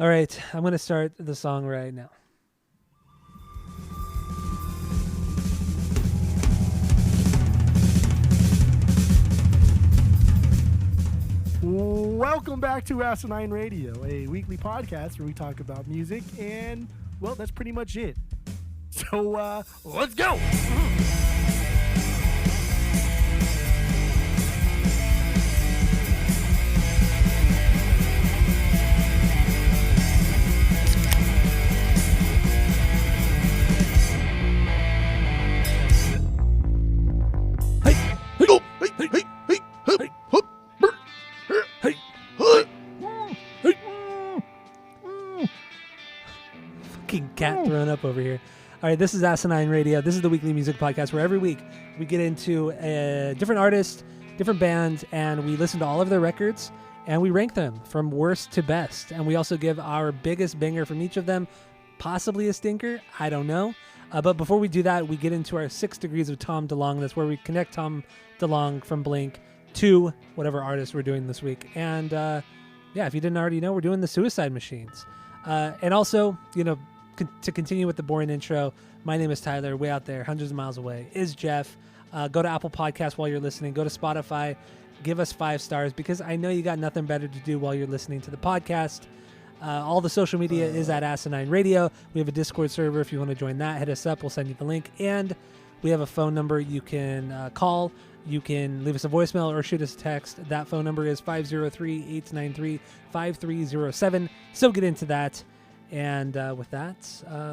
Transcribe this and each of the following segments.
All right, I'm going to start the song right now. Welcome back to Asinine Radio, a weekly podcast where we talk about music, and, well, that's pretty much it. So, let's go! Fucking cat throwing up over here. All right, this is Asinine Radio. This is the weekly music podcast where every week we get into a different artist, different band, and we listen to all of their records and we rank them from worst to best. And we also give our biggest banger from each of them, possibly a stinker. I don't know. But before we do that, we get into our 6 degrees of Tom DeLonge. That's where we connect Tom DeLonge from Blink to whatever artist we're doing this week. And yeah, if you didn't already know, we're doing the Suicide Machines. And also, to continue with the boring intro, my name is Tyler. Way out there, hundreds of miles away, is Jeff. Go to Apple Podcasts while you're listening. Go to Spotify. Give us 5 stars because I know you got nothing better to do while you're listening to the podcast. All the social media is at Asinine Radio. We have a Discord server. If you want to join that, hit us up. We'll send you the link. And we have a phone number you can call. You can leave us a voicemail or shoot us a text. That phone number is 503-893-5307. So get into that. And with that,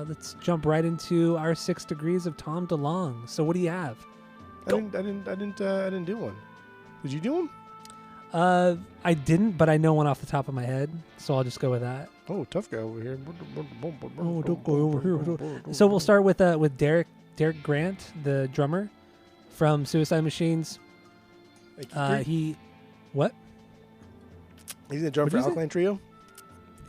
let's jump right into our 6 degrees of Tom DeLonge. So what do you have? I didn't do one. Did you do one? I didn't, but I know one off the top of my head, so I'll just go with that. Oh, tough guy over here. Oh, don't go over here. So we'll start with Derek Grant, the drummer from Suicide Machines. What? He's the drummer for Alkaline Trio.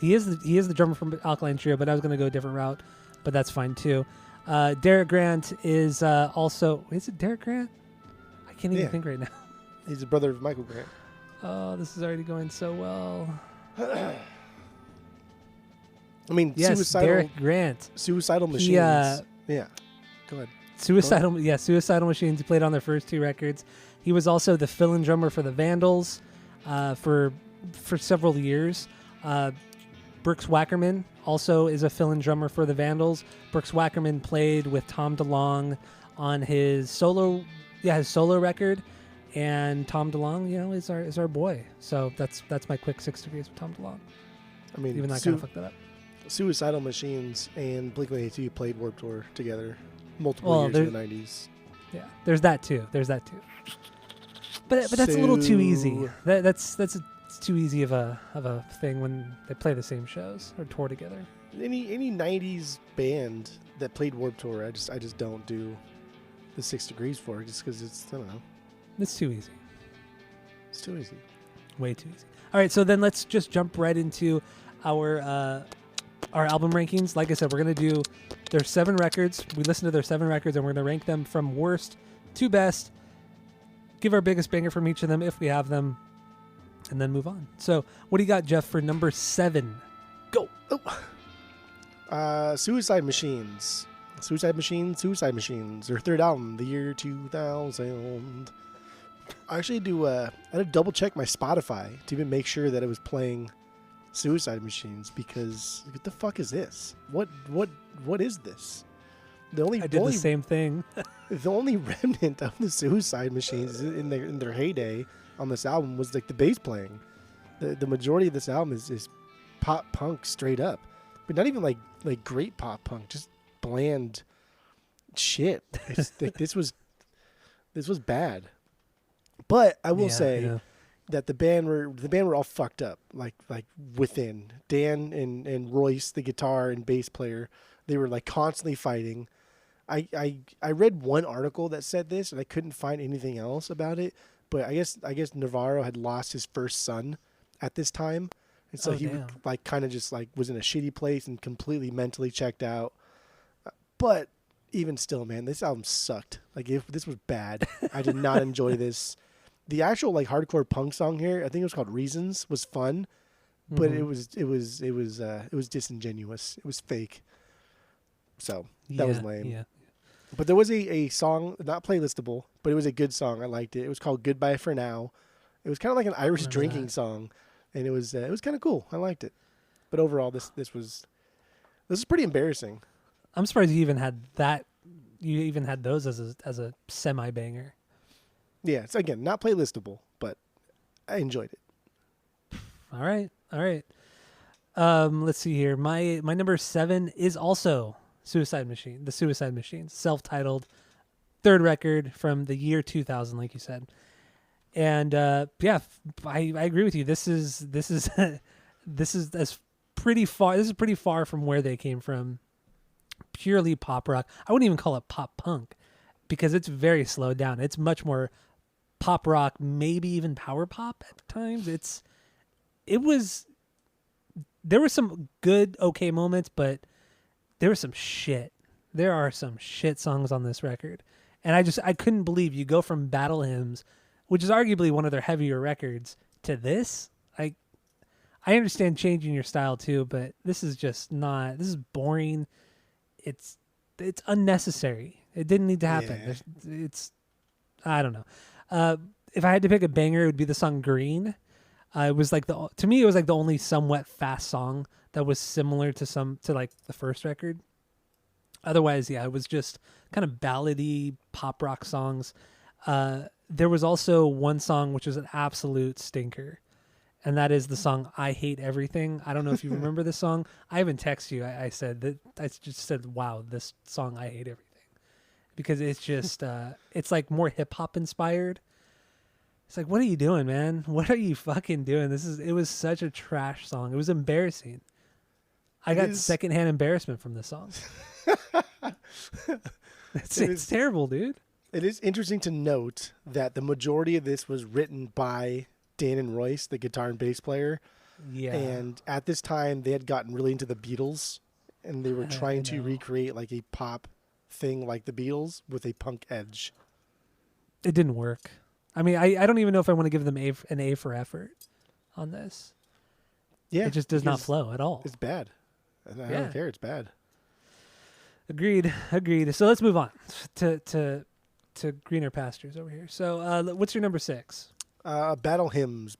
He is the drummer from Alkaline Trio, but I was going to go a different route, but that's fine too. Derek Grant is also. Is it Derek Grant? I can't even think right now. He's the brother of Michael Grant. Oh, this is already going so well. I mean, yes, Derek Grant. Suicidal Machines. Yeah. Go ahead. Suicidal Machines. He played on their first 2 records. He was also the fill-in drummer for the Vandals for several years. Brooks Wackerman also is a fill-in drummer for the Vandals. Brooks Wackerman played with Tom DeLonge on his solo record. And Tom DeLonge, is our boy. So that's my quick 6 degrees with Tom DeLonge. I mean, even though I kind of fucked that up. Suicidal Machines and Blink-182 played Warped Tour together multiple years in the 90s. Yeah, there's that too. But that's a little too easy. That's too easy of a thing when they play the same shows or tour together. Any 90s band that played Warped Tour, I just don't do the 6 degrees for, just because it's, I don't know. It's too easy. It's too easy. Way too easy. All right, so then let's just jump right into our album rankings. Like I said, we're going to do their 7 records. We listen to their 7 records, and we're going to rank them from worst to best. Give our biggest banger from each of them if we have them, and then move on. So what do you got, Jeff, for number 7? Go. Oh. Suicide Machines. Suicide Machines. Their 3rd album, the year 2000. I actually I had to double check my Spotify to even make sure that it was playing Suicide Machines, because what the fuck is this? What is this? I did the same thing. The only remnant of the Suicide Machines in their heyday on this album was like the bass playing. The majority of this album is pop punk straight up, but not even like great pop punk, just bland shit. It's like, this was bad. But I will say that the band were all fucked up, like within. Dan and Royce, the guitar and bass player, they were like constantly fighting. I read one article that said this, and I couldn't find anything else about it. But I guess Navarro had lost his first son at this time, and so he like kind of just like was in a shitty place and completely mentally checked out. But even still, man, this album sucked. Like, this was bad. I did not enjoy this. The actual like hardcore punk song here, I think it was called Reasons, was fun, but Mhm. it was disingenuous. It was fake. So that was Yeah, lame. yeah. But there was a song, not playlistable, but it was a good song. I liked it. It was called "Goodbye for Now." It was kind of like an Irish Remember drinking that. song, and it was kind of cool. I liked it. But overall, this is pretty embarrassing. I'm surprised you even had that. You even had those as a semi banger. Yeah, it's again not playlistable, but I enjoyed it. All right, all right. Let's see here. My number 7 is also Suicide Machine. The Suicide Machines, self-titled, third record from the year 2000, like you said. And yeah, I agree with you. This is this is as pretty far. This is pretty far from where they came from. Purely pop rock. I wouldn't even call it pop punk because it's very slowed down. It's much more pop rock, maybe even power pop at times. It was there were some good okay moments, but there was some shit. There are some shit songs on this record. And I couldn't believe you go from Battle Hymns, which is arguably one of their heavier records, to this. I understand changing your style too, but this is just not. This is boring. It's unnecessary. It didn't need to happen. Yeah. It's I don't know. If I had to pick a banger, it would be the song Green. It was like to me it was like the only somewhat fast song that was similar to like the first record. Otherwise, yeah, it was just kind of ballady pop rock songs. There was also one song which was an absolute stinker, and that is the song "I Hate Everything." I don't know if you remember this song. I even texted you. I said that. I just said, "Wow, this song I hate everything," because it's just it's like more hip hop inspired. It's like, what are you doing, man? What are you fucking doing? It was such a trash song. It was embarrassing. I got secondhand embarrassment from this song. It's terrible, dude. It is interesting to note that the majority of this was written by Dan and Royce, the guitar and bass player. Yeah. And at this time, they had gotten really into the Beatles, and they were trying I to know. recreate like a pop thing like the Beatles with a punk edge. It didn't work. I mean, I don't even know if I want to give them an A for effort on this. Yeah, It just does not because flow at all. It's bad. And I Yeah. don't care. It's bad. Agreed. So let's move on to greener pastures over here. So what's your number 6? Battle hymns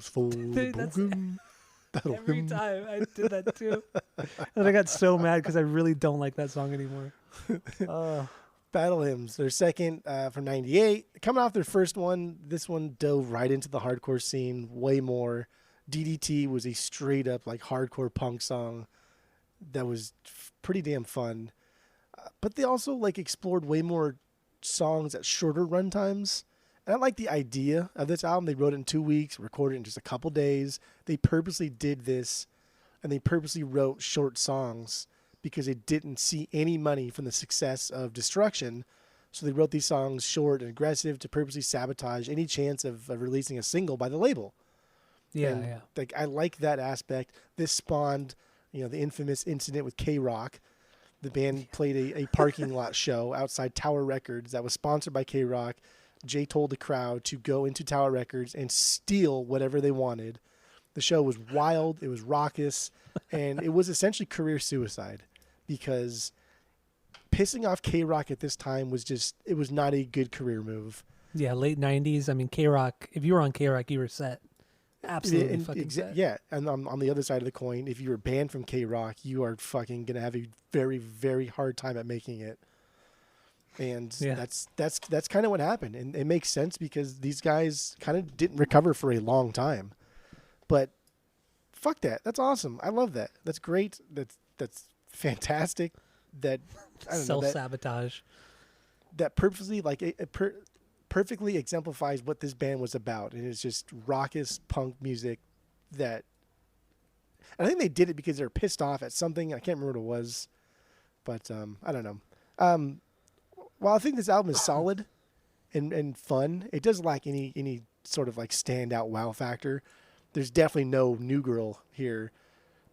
for Dude, that's broken. Battle every hymns. time I did that too. And I got so mad because I really don't like that song anymore. Battle hymns. Their second from '98, coming off their first one. This one dove right into the hardcore scene way more. DDT was a straight up like hardcore punk song that was pretty damn fun. But they also like explored way more songs at shorter run times. And I like the idea of this album. They wrote it in 2 weeks, recorded it in just a couple days. They purposely did this, and they purposely wrote short songs because they didn't see any money from the success of Destruction. So they wrote these songs short and aggressive to purposely sabotage any chance of releasing a single by the label. Yeah, And, yeah. like I like that aspect. This spawned, the infamous incident with K-Rock. The band played a parking lot show outside Tower Records that was sponsored by K-Rock. Jay told the crowd to go into Tower Records and steal whatever they wanted. The show was wild, it was raucous, and it was essentially career suicide because pissing off K-Rock at this time it was not a good career move. Yeah, late 90s. I mean, K-Rock, if you were on K-Rock, you were set. Absolutely fucking set. Yeah, and on the other side of the coin, if you were banned from K-Rock, you are fucking going to have a very, very hard time at making it. And Yeah. that's kind of what happened. And it makes sense because these guys kind of didn't recover for a long time. But fuck that. That's awesome. I love that. That's great. That's fantastic. That I don't know, Self-sabotage. that purposely perfectly exemplifies what this band was about, and it's just raucous punk music. That I think they did it because they were pissed off at something. I can't remember what it was, but I don't know. While I think this album is solid and fun, it does lack any sort of like standout wow factor. There's definitely no New Girl here,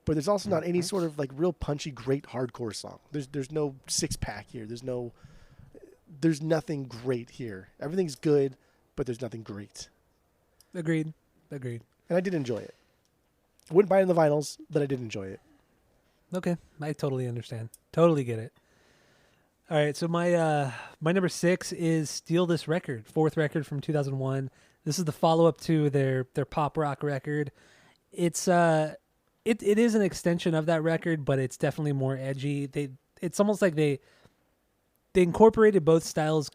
but there's also not any sort of like real punchy, great hardcore song. There's no Six Pack here. There's nothing great here. Everything's good, but there's nothing great. Agreed. And I did enjoy it. Wouldn't buy it in the vinyls, but I did enjoy it. Okay, I totally understand. Totally get it. All right, so my number 6 is "Steal This Record," fourth record from 2001. This is the follow up to their pop rock record. It's it is an extension of that record, but it's definitely more edgy. It's almost like they incorporated both styles.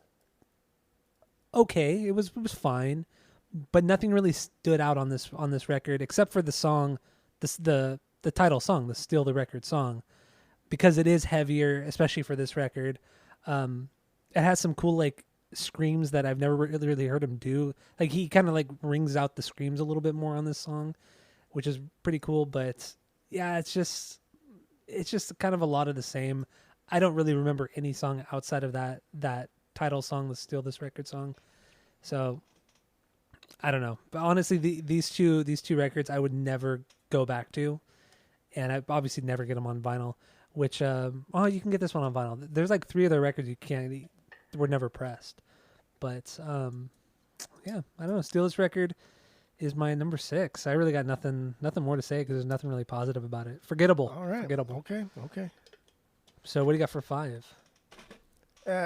Okay, it was fine, but nothing really stood out on this record except for the song, the title song, the "Steal the Record" song, because it is heavier, especially for this record. It has some cool like screams that I've never really heard him do. Like he kind of like rings out the screams a little bit more on this song, which is pretty cool. But yeah, it's just kind of a lot of the same. I don't really remember any song outside of that title song, the "Steal This Record" song. So I don't know. But honestly, these two records I would never go back to, and I obviously never get them on vinyl. Which you can get this one on vinyl. There's like 3 other records were never pressed. But yeah, I don't know. "Steal This Record" is my number 6. I really got nothing more to say because there's nothing really positive about it. Forgettable. All right. Forgettable. Okay. So what do you got for 5?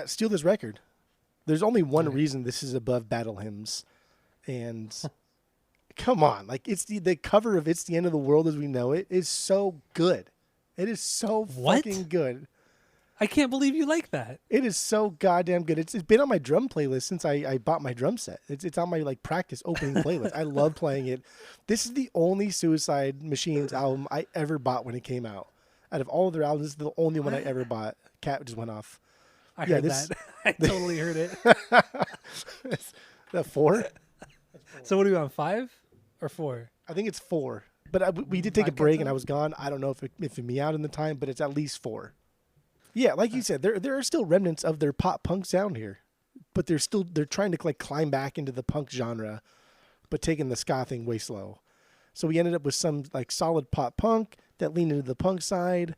Steal This Record. There's only one reason this is above Battle Hymns, and come on, like it's the cover of "It's the End of the World as We Know It" is so good. It is so fucking good. I can't believe you like that. It is so goddamn good. It's been on my drum playlist since I bought my drum set. It's on my like practice opening playlist. I love playing it. This is the only Suicide Machines album I ever bought when it came out. Out of all of their albums, this is the only one I ever bought. Cat just went off. I heard that. I totally heard it. That 4? So what are we on, 5 or 4? I think it's 4. But we did take a break and I was gone. I don't know if it meowed in the time, but it's at least 4. Yeah, like you said, there are still remnants of their pop punk sound here, but they're trying to like climb back into the punk genre, but taking the ska thing way slow. So we ended up with some like solid pop punk that leaned into the punk side,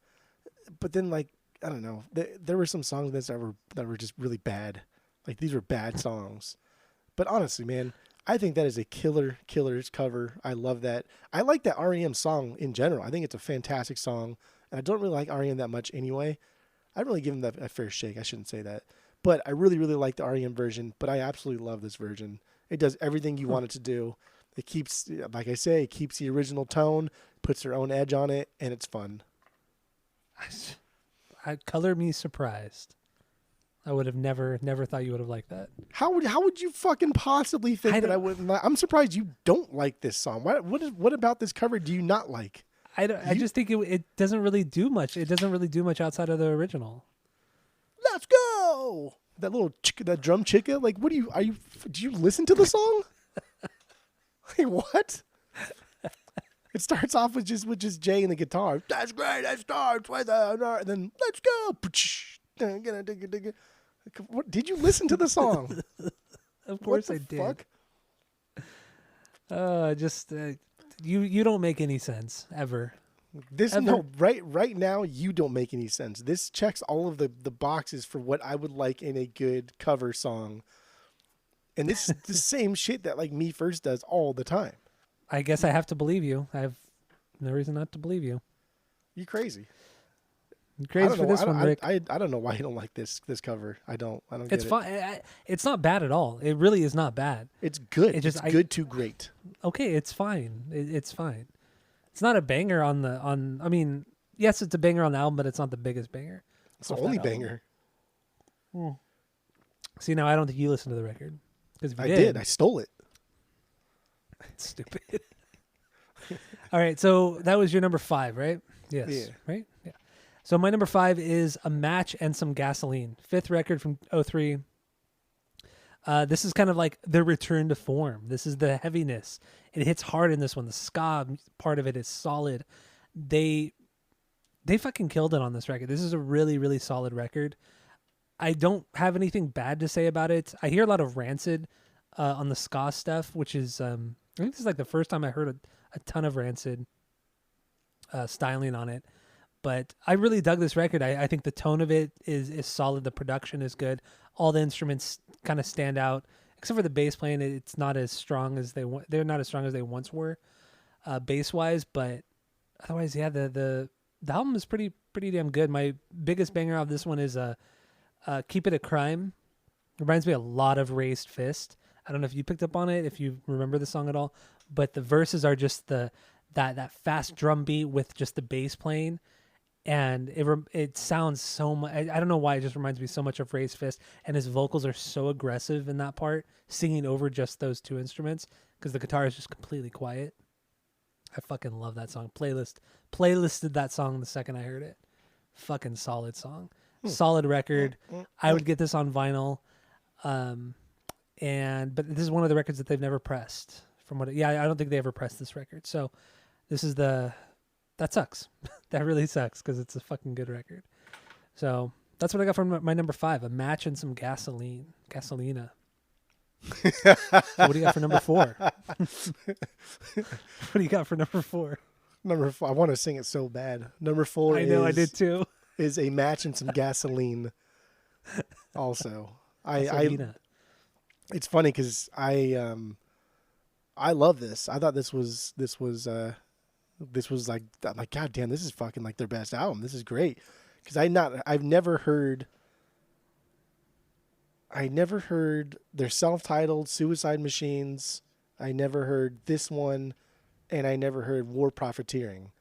but then like I don't know, there were some songs in this that were just really bad. Like these were bad songs. But honestly, man, I think that is a killer's cover. I love that. I like that REM song in general. I think it's a fantastic song. And I don't really like REM that much anyway. I don't really give them that a fair shake. I shouldn't say that. But I really, really like the REM version. But I absolutely love this version. It does everything you want it to do. It keeps, like I say, it keeps the original tone, puts their own edge on it, and it's fun. Color me surprised. I would have never thought you would have liked that. How would you fucking possibly think that I wouldn't? I'm surprised you don't like this song. What about this cover do you not like? I just think it doesn't really do much. It doesn't really do much outside of the original. Let's go. That little that drum chicka. Like, do you listen to the song? Like what? It starts off with just Jay and the guitar. That's great. It starts with and then let's go. What, did you listen to the song? Of course I did. Fuck? You don't make any sense ever. Right now you don't make any sense. This checks all of the boxes for what I would like in a good cover song. And this is the same shit that like Me First does all the time. I guess I have to believe you. I have no reason not to believe you. You're crazy. You're crazy for this one, Rick. I don't know why you don't like this cover. I don't get it. It's fine. It's not bad at all. It really is not bad. It's good. It's good to great. Okay, it's fine. It's fine. It's not a banger I mean, yes, it's a banger on the album, but it's not the biggest banger. It's the only banger. See, now I don't think you listened to the record. Because I did. I stole it. Stupid. All right, so that was your number 5, right? Yes. Yeah. Right? Yeah. So my number 5 is "A Match and Some Gasoline," 5th record from 2003. This is kind of like their return to form. This is the heaviness. It hits hard in this one. The ska part of it is solid. They fucking killed it on this record. This is a really, really solid record. I don't have anything bad to say about it. I hear a lot of Rancid on the ska stuff, which is I think this is like the first time I heard a ton of Rancid styling on it. But I really dug this record. I think the tone of it is solid. The production is good. All the instruments kind of stand out, except for the bass playing. It's not as strong as they're not as strong as they once were. bass wise, but otherwise, yeah, the album is pretty damn good. My biggest banger of this one is "Keep It a Crime." Reminds me a lot of Raised Fist. I don't know if you picked up on it, if you remember the song at all, but the verses are just that fast drum beat with just the bass playing, and it sounds so much. I don't know why, it just reminds me so much of Raised Fist, and his vocals are so aggressive in that part, singing over just those two instruments because the guitar is just completely quiet. I fucking love that song. Playlisted that song the second I heard it. Fucking solid song. Solid record. I would get this on vinyl. But this is one of the records that they've never pressed. I don't think they ever pressed this record. So this is that sucks. That really sucks because it's a fucking good record. So that's what I got from my number 5, a match and some gasolina. So what do you got for number 4? What do you got for number 4? Number 4, I want to sing it so bad. Number 4 I know, I did too. Is a match and some gasoline. Also, it's funny because I love this. I thought this was like, I'm like, God damn, this is fucking like their best album. This is great because I've never heard their self-titled Suicide Machines. I never heard this one, and I never heard War Profiteering.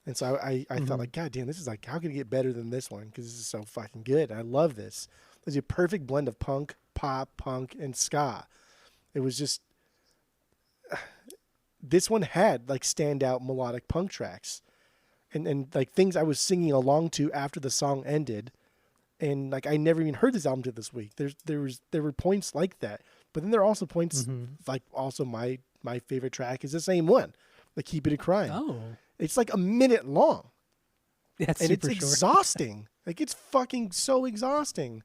And so I thought, like, God damn, this is like, how can it get better than this one? Because this is so fucking good. I love this. There's a perfect blend of punk, pop, punk, and ska. It was just, this one had like standout melodic punk tracks, and like things I was singing along to after the song ended. And like I never even heard this album till this week. There were points like that, but then there are also points like also my favorite track is the same one, like Keep It a Crime. Oh, it's like a minute long. Yeah, and it's exhausting. Like it's fucking so exhausting.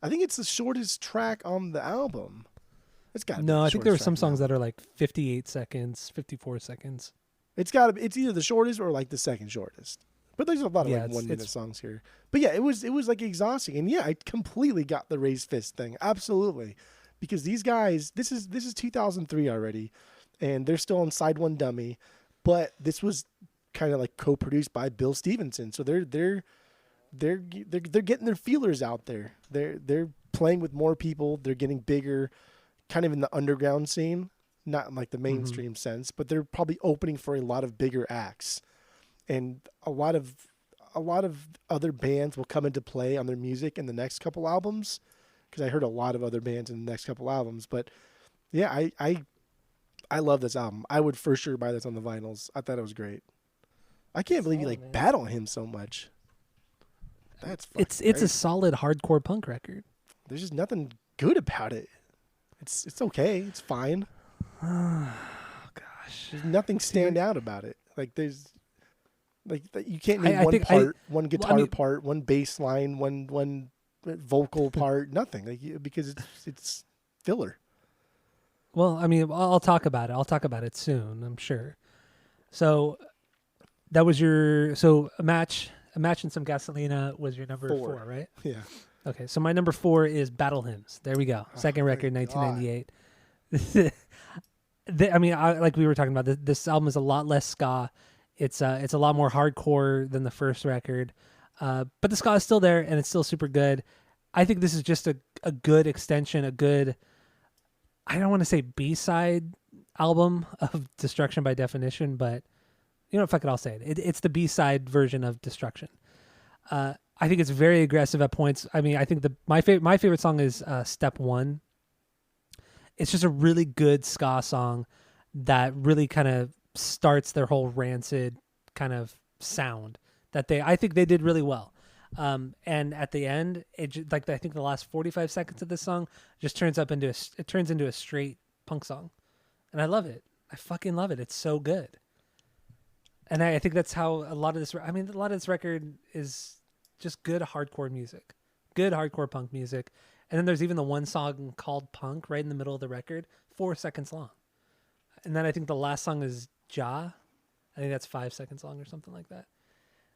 I think it's the shortest track on the album. It's got no. I think there were some songs that are like 58 seconds, 54 seconds. It's either the shortest or like the second shortest. But there's a lot of like 1 minute songs here. But yeah, it was like exhausting. And yeah, I completely got the Raised Fist thing. Absolutely. Because these guys, this is 2003 already, and they're still on Side One Dummy, but this was kind of like co-produced by Bill Stevenson. So they're getting their feelers out there. They're playing with more people. They're getting bigger, kind of in the underground scene, not in like the mainstream sense, but they're probably opening for a lot of bigger acts. And a lot of other bands will come into play on their music in the next couple albums, because I heard a lot of other bands in the next couple albums. But yeah, I love this album. I would for sure buy this on the vinyls. I thought it was great. I can't believe you like battle him so much. That's it's great. a solid hardcore punk record. There's just nothing good about it. It's okay. It's fine. Oh gosh, there's nothing stand out about it. Like there's. Like you can't name one guitar part, one bass line, one vocal part, nothing. Like because it's filler. Well, I mean, I'll talk about it. I'll talk about it soon, I'm sure. So that was a match and some gasolina was your number 4, right? Yeah. Okay, so my number 4 is Battle Hymns. There we go. Second record, 1998. I mean, like we were talking about, this album is a lot less ska. It's a lot more hardcore than the first record, but the ska is still there and it's still super good. I think this is just a good extension, I don't want to say B-side album of Destruction by Definition, but you know, fuck it, I'll say it. It's the B-side version of Destruction. I think it's very aggressive at points. I mean, I think my favorite song is Step One. It's just a really good ska song that really kind of starts their whole Rancid kind of sound that I think they did really well. And at the end, I think the last 45 seconds of this song just turns into a straight punk song. And I love it. I fucking love it. It's so good. And I think that's how a lot of this record is just good hardcore music, good hardcore punk music. And then there's even the one song called Punk right in the middle of the record, 4 seconds long. And then I think the last song is Ja. I think that's 5 seconds long or something like that.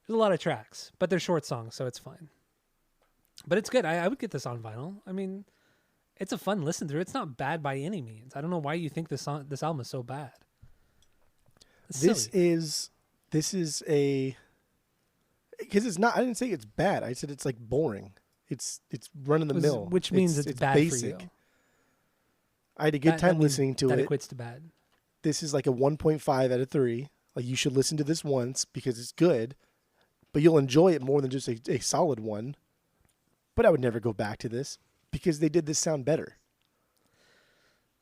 There's a lot of tracks, but they're short songs, so it's fine. But it's good. I would get this on vinyl. I mean, it's a fun listen through. It's not bad by any means. I don't know why you think this album is so bad. It's This silly. is a, because it's not. I didn't say it's bad. I said it's like boring. It's run of the mill. Which means it's bad basic. for you. I had a good time means listening to that it. equates to bad. This is like a 1.5 out of 3. Like, you should listen to this once because it's good, but you'll enjoy it more than just a solid one. But I would never go back to this because they did this sound better.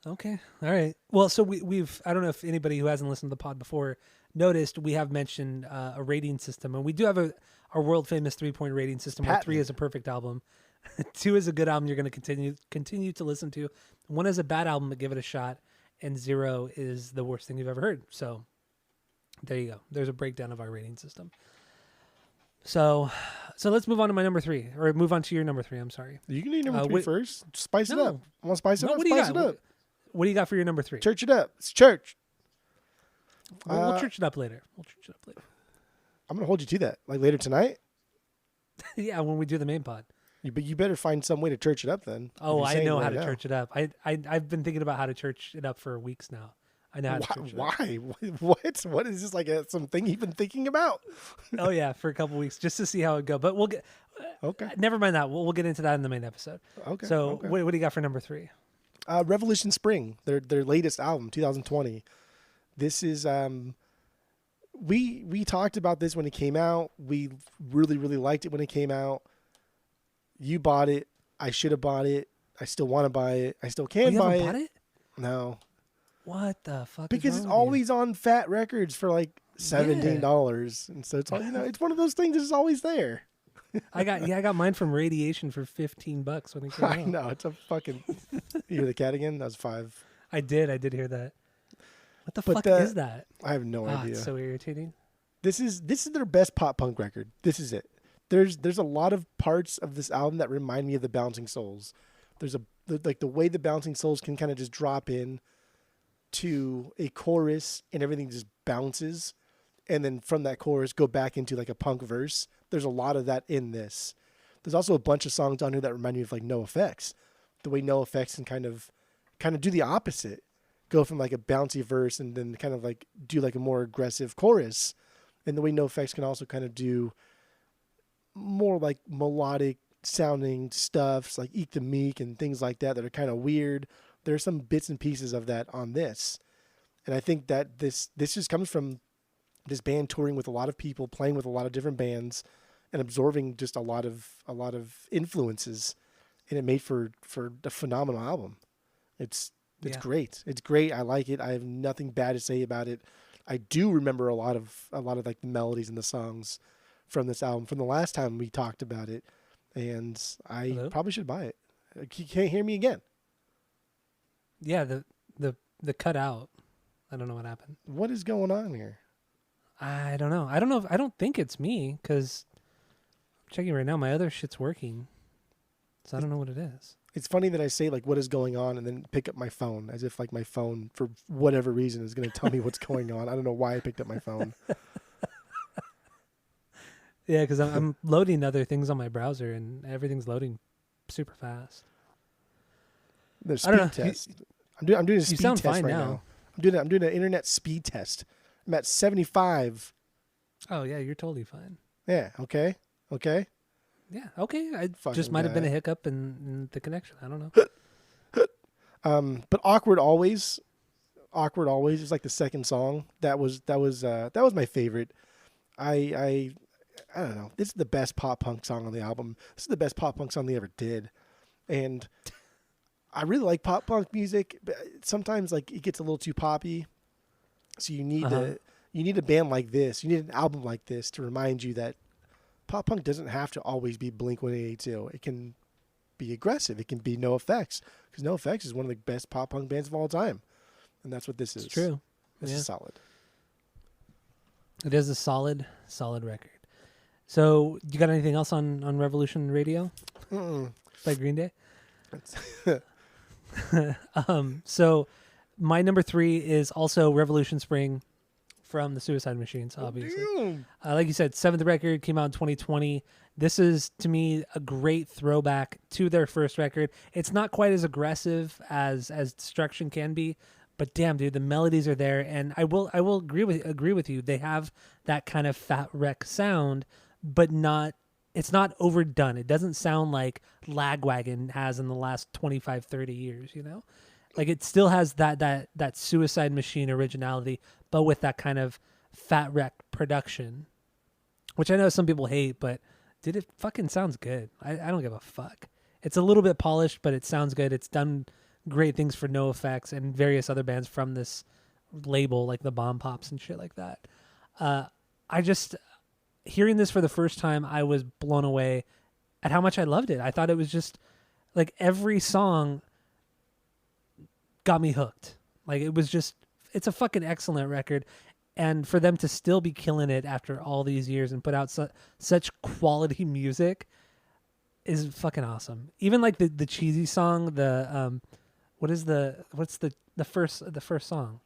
Okay. All right. Well, so we've, I don't know if anybody who hasn't listened to the pod before noticed, we have mentioned a rating system, and we do have our world famous 3-point rating system where 3 is a perfect album. 2 is a good album you're going to continue to listen to. 1 is a bad album, but give it a shot. And 0 is the worst thing you've ever heard. So there you go. There's a breakdown of our rating system. So let's move on to my number 3, or move on to your number 3. I'm sorry. You can do number 3 first. Spice it up. I want to spice it up. What do you Spice got? it up. What do you got for your number 3? Church it up. It's church. We'll church it up later. I'm gonna hold you to that. Like later tonight. Yeah, when we do the main pod. But you better find some way to church it up then. Oh, I know how to church it up. I've been thinking about how to church it up for weeks now. I know how to church it up. Why? What? What is this, like something you've been thinking about? Oh yeah, for a couple weeks just to see how it go. But we'll get. Okay. Never mind that. We'll get into that in the main episode. Okay. So okay. What do you got for number 3? Revolution Spring, their latest album, 2020. This is we talked about this when it came out. We really liked it when it came out. You bought it. I should have bought it. I still want to buy it. I still can buy it. You haven't bought it? No. What the fuck? Because it's always on Fat Records for like $17, and so it's all, it's one of those things that's always there. I got mine from Radiation for $15 when it came out. I know, it's a fucking. You hear the cat again? That was 5. I did hear that. What the fuck is that? I have no idea. It's so irritating. This is their best pop punk record. This is it. There's a lot of parts of this album that remind me of the Bouncing Souls. There's the way the Bouncing Souls can kind of just drop in to a chorus and everything just bounces, and then from that chorus go back into like a punk verse. There's a lot of that in this. There's also a bunch of songs on here that remind me of like NoFX. The way NoFX can kind of do the opposite. Go from like a bouncy verse and then kind of like do like a more aggressive chorus. And the way NoFX can also kind of do more like melodic sounding stuff, like Eat the Meek and things like that are kind of weird. There are some bits and pieces of that on this. And I think that this just comes from this band touring with a lot of people, playing with a lot of different bands, and absorbing just a lot of influences. And it made for a phenomenal album. It's great. It's great. I like it. I have nothing bad to say about it. I do remember a lot of like the melodies and the songs from this album from the last time we talked about it, and I probably should buy it. You can't hear me again. Yeah, the cut out. I don't know what happened. What is going on here? I don't know. I don't think it's me because I'm checking right now. My other shit's working, so I don't know what it is. It's funny that I say like what is going on and then pick up my phone as if like my phone for whatever reason is going to tell me what's going on. I don't know why I picked up my phone. Yeah, because I'm loading other things on my browser and everything's loading super fast. There's speed test. I'm doing a speed test right now. I'm doing an internet speed test. I'm at 75. Oh yeah, you're totally fine. Yeah. Okay. Yeah. Okay. I just might have been a hiccup in the connection. I don't know. But Awkward Always is like the second song. That was my favorite. I don't know. This is the best pop punk song on the album. This is the best pop punk song they ever did. And I really like pop punk music, but sometimes like it gets a little too poppy. So you need a band like this. You need an album like this to remind you that pop punk doesn't have to always be Blink-182. It can be aggressive. It can be NoFX, because NoFX is one of the best pop punk bands of all time, and that's what this is. It's true. This is solid. It is a solid record. So, you got anything else on Revolution Radio? By Green Day? So, my number 3 is also Revolution Spring from the Suicide Machines, obviously. Like you said, 7th record, came out in 2020. This is, to me, a great throwback to their first record. It's not quite as aggressive as Destruction can be, But damn, dude, the melodies are there, and I will agree with you. They have that kind of Fat Wreck sound, but not. It's not overdone. It doesn't sound like Lagwagon has in the last 25, 30 years. You know, like it still has that Suicide Machine originality, but with that kind of Fat Wreck production, which I know some people hate, but dude, it fucking sounds good. I don't give a fuck. It's a little bit polished, but it sounds good. It's done great things for NoFX and various other bands from this label, like the Bomb Pops and shit like that. I just hearing this for the first time, I was blown away at how much I loved it. I thought it was just like every song got me hooked. Like it was just, it's a fucking excellent record. And for them to still be killing it after all these years and put out such quality music is fucking awesome. Even like the cheesy song, what's the first song?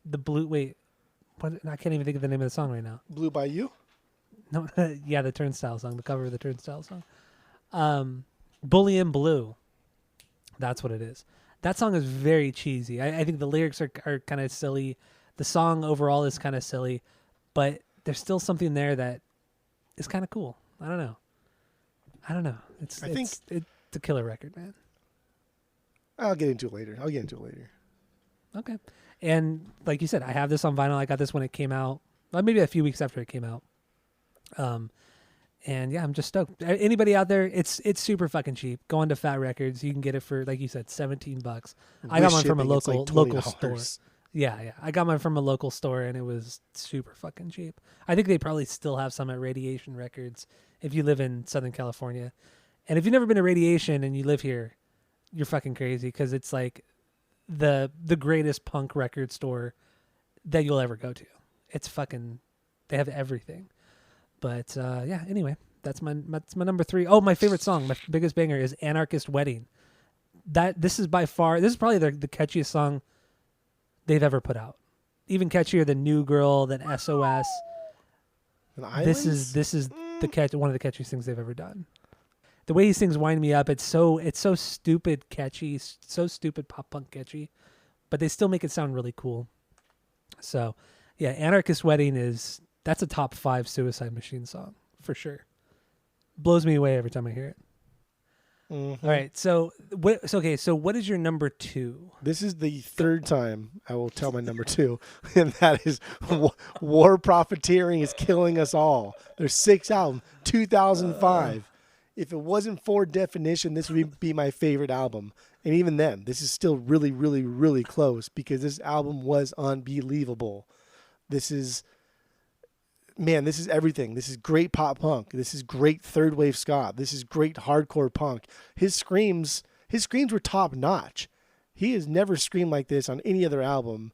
The blue, wait, what? I can't even think of the name of the song right now. Blue by You? No, yeah, the Turnstile song, the cover of the Turnstile song. Bully in Blue. That's what it is. That song is very cheesy. I think the lyrics are kind of silly. The song overall is kind of silly, but there's still something there that is kind of cool. I don't know. It's a killer record, man. I'll get into it later. Okay. And like you said, I have this on vinyl. I got this when it came out. Well, maybe a few weeks after it came out. And yeah, I'm just stoked. Anybody out there, it's super fucking cheap. Go on to Fat Records. You can get it for, like you said, $17. I got mine from a local store. Yeah. I got mine from a local store, and it was super fucking cheap. I think they probably still have some at Radiation Records if you live in Southern California. And if you've never been to Radiation and you live here, you're fucking crazy, because it's like the greatest punk record store that you'll ever go to. It's fucking, they have everything. But yeah, anyway, that's my number 3. Oh, my favorite song, my biggest banger is Anarchist Wedding. This is probably the catchiest song they've ever put out. Even catchier than New Girl, than SOS. This is one of the catchiest things they've ever done. The way he sings "Wind Me Up," it's so stupid catchy, so stupid pop punk catchy, but they still make it sound really cool. So, yeah, Anarchist Wedding that's a top 5 Suicide Machine song for sure. Blows me away every time I hear it. Mm-hmm. All right, so what is your number 2? This is the third time I will tell my number 2, and that is War Profiteering is Killing Us All. Their 6th album, 2005. If it wasn't for Definition, this would be my favorite album. And even then, this is still really, really, really close, because this album was unbelievable. This is everything. This is great pop punk. This is great third wave ska. This is great hardcore punk. His screams were top notch. He has never screamed like this on any other album,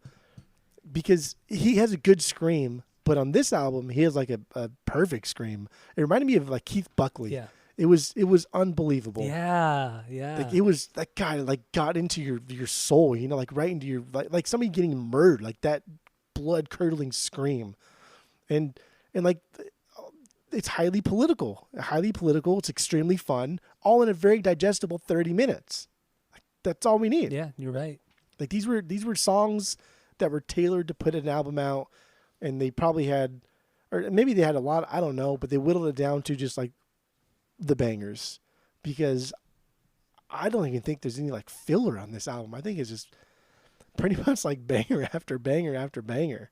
because he has a good scream, but on this album he has like a perfect scream. It reminded me of like Keith Buckley. Yeah. It was unbelievable. Yeah. Like it was that guy like got into your soul, like right into your like somebody getting murdered, like that blood curdling scream. And like it's highly political. It's extremely fun, all in a very digestible 30 minutes. Like, that's all we need. Yeah, you're right. Like these were songs that were tailored to put an album out, and they probably had, or maybe they had a lot, I don't know, but they whittled it down to just like the bangers, because I don't even think there's any like filler on this album. I think it's just pretty much like banger after banger after banger.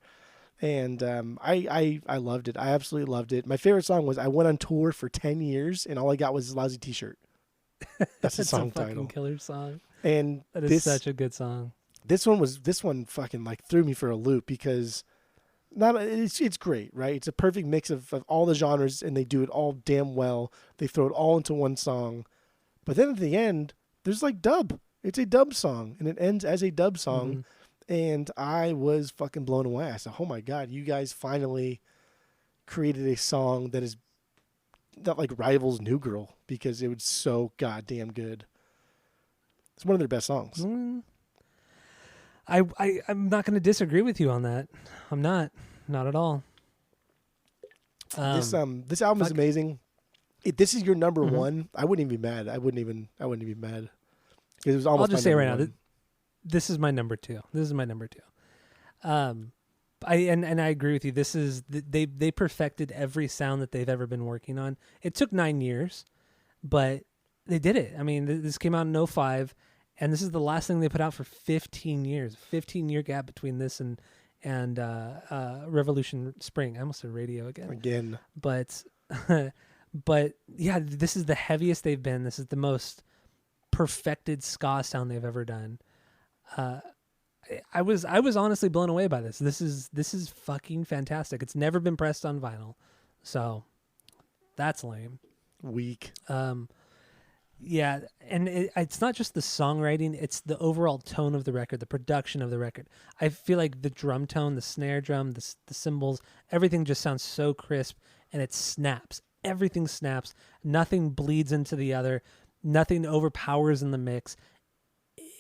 And I loved it. I absolutely loved it. My favorite song was I Went on Tour for 10 years and all I got was a lousy t-shirt. That's the song title. Fucking killer song. And that is such a good song. This one fucking like threw me for a loop, because it's great, right? It's a perfect mix of all the genres, and they do it all damn well. They throw it all into one song. But then at the end, there's like dub. It's a dub song, and it ends as a dub song. Mm-hmm. And I was fucking blown away. I said, oh my God, you guys finally created a song that like rivals New Girl, because it was so goddamn good. It's one of their best songs. I'm not going to disagree with you on that. I'm not at all. This album is amazing. If this is your number 1, I wouldn't even be mad. I wouldn't even be mad. It was almost. I'll just say right now, this is my number two. I agree with you. This is they perfected every sound that they've ever been working on. It took 9 years, but they did it. I mean, this came out in 2005, and this is the last thing they put out for 15 years. 15-year gap between this and Revolution Spring. I almost said Radio again. But but yeah, this is the heaviest they've been. This is the most perfected ska sound they've ever done. I was honestly blown away by this. This is fucking fantastic. It's never been pressed on vinyl, so that's lame. Weak. Yeah, and it's not just the songwriting; it's the overall tone of the record, the production of the record. I feel like the drum tone, the snare drum, the cymbals, everything just sounds so crisp, and it snaps. Everything snaps. Nothing bleeds into the other. Nothing overpowers in the mix.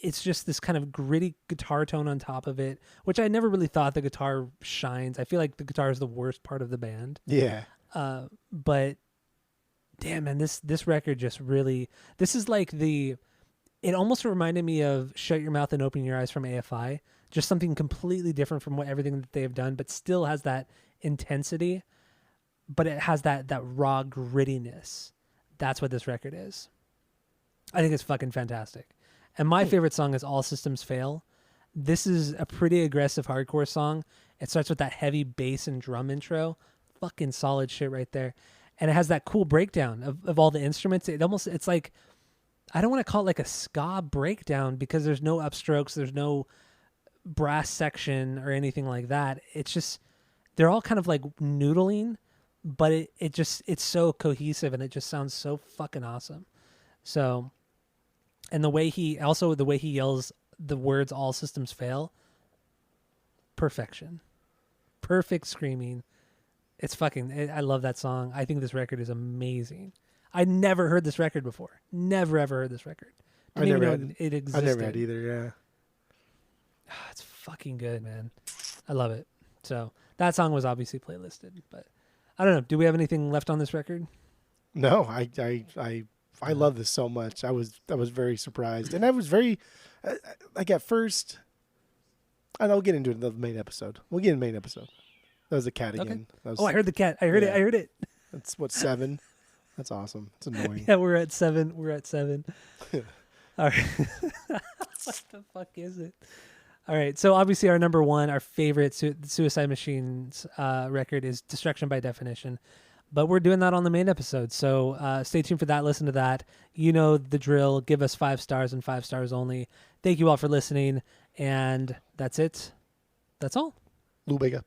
It's just this kind of gritty guitar tone on top of it, which I never really thought the guitar shines. I feel like the guitar is the worst part of the band. Yeah. But damn, man, this record just really, this is like it almost reminded me of Shut Your Mouth and Open Your Eyes from AFI. Just something completely different from everything that they've done, but still has that intensity, but it has that raw grittiness. That's what this record is. I think it's fucking fantastic. And my favorite song is All Systems Fail. This is a pretty aggressive hardcore song. It starts with that heavy bass and drum intro. Fucking solid shit right there. And it has that cool breakdown of all the instruments. It's like, I don't want to call it like a ska breakdown because there's no upstrokes, there's no brass section or anything like that. It's just, they're all kind of like noodling, but it's so cohesive and it just sounds so fucking awesome. So, and the way he yells the words "all systems fail," perfection, perfect screaming. It's fucking. I love that song. I think this record is amazing. I never heard this record before. Never ever heard this record. I never know had it existed. I never had either. Yeah. It's fucking good, man. I love it. So that song was obviously playlisted, but I don't know. Do we have anything left on this record? No, I love this so much. I was very surprised, and I was very like at first. And I'll get into it in the main episode. We'll get in the main episode. That was the cat again. Okay. I heard the cat. I heard it. That's what 7. That's awesome. It's annoying. Yeah, we're at 7. All right. What the fuck is it? All right. So obviously our number one, our favorite Suicide Machines record is Destruction by Definition. But we're doing that on the main episode. So stay tuned for that. Listen to that. You know the drill. Give us 5 stars and 5 stars only. Thank you all for listening. And that's it. That's all. Lou Bega.